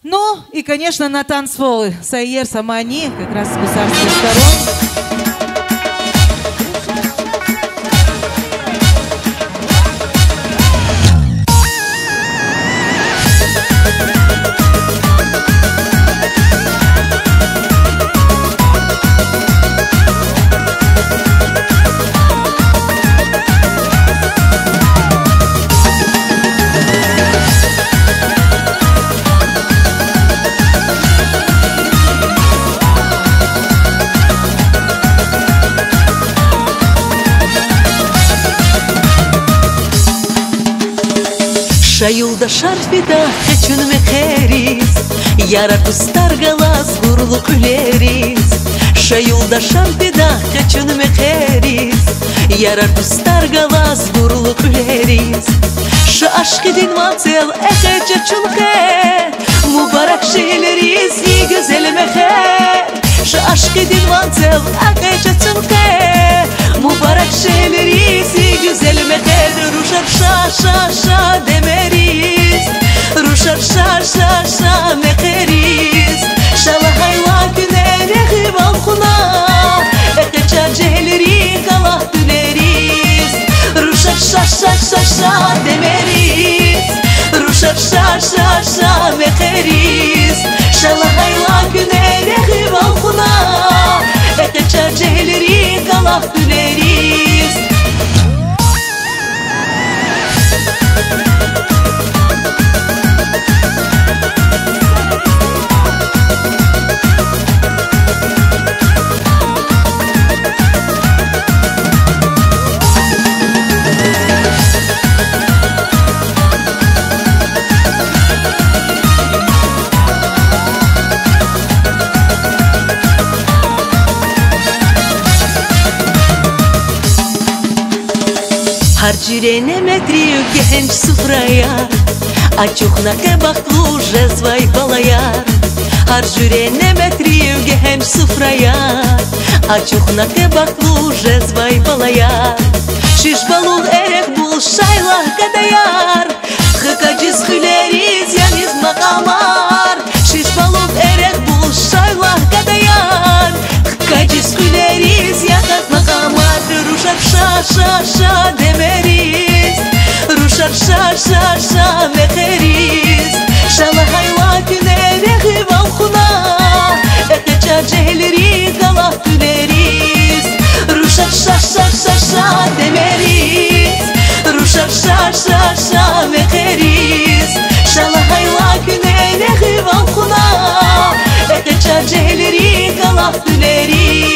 Ну и, конечно, на танцполы Сайер, Самани, как раз с гусарских сторон. Шаюлда шарфида хечун мехерис, Ярар тустар галас гурлук үлерис. Шаюлда шарфида хечун мехерис, Ярар тустар галас гурлук үлерис. Ша ашкы дин мацел эхече чулхе, Мубарак шейлерис и güzel мехер. Ша ашкы дин мацел эхече чулхе, Мубарак шейлерис и güzel мехер. Рушар ша демерис, Рушар ша мехерис. Шала hayla güneri balkona, Ekechar cehleri galah düneriz. Ruşar ша demeriz, Ruşar ша mecheriz. Şala hayla güneri balkona, Ekechar cehleri galah düneriz. Harcirene metriu genç sufraya, Açuhna kebaklu jezvay balayar. Harcirene metriu genç sufraya, Açuhna kebaklu jezvay balayar. Şiş balul erek bul şaylah kadayar, Hıkaciz hüleriz yaniz makamar. Şiş balul erek bul şaylah kadayar, Hıkaciz hüleriz yakat makamar. Ruşar ша demeriz, Ruşar ша mecheriz. Şala hayla güneri balkona, Ekechar cehleri galah düneriz. Ruşar ша demeriz, Ruşar ша mecheriz. Şala hayla güneri balkona, Ekechar cehleri galah düneriz.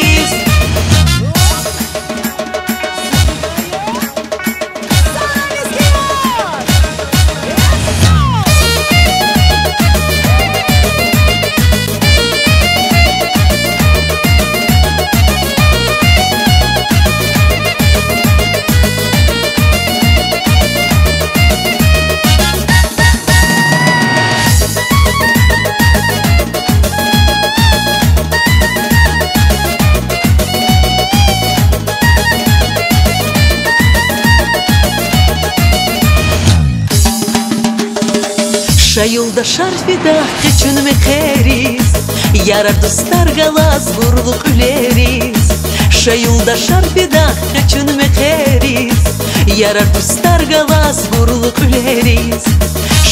Şayulda şarfida keçun mecheriz, Yarar dostar galas gurluk üleriz. Şayulda şarfida keçun mecheriz, Yarar dostar galas gurluk üleriz.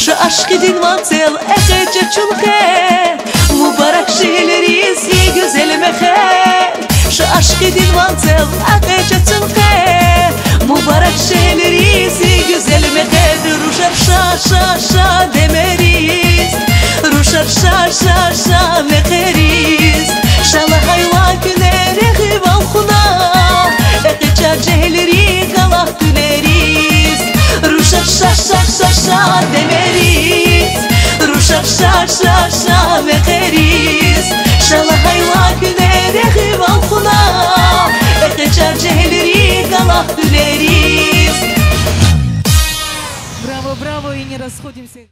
Şu aşkı din matel ekece çulke, Mubarak şeyleriz ye güzel mecher. Şu aşkı din matel ekece çulke, Mubarak şeyleriz ye güzel mecher. Ruşar ша demeriz, Ruşar ша mecheriz. Şala hayla güneri balkona, Ekechar cehleri galah düneriz. Ruşar ша demeriz, Ruşar ша mecheriz. Şala hayla güneri balkona, Ekechar cehleri galah düneriz. Браво, браво, и не расходимся.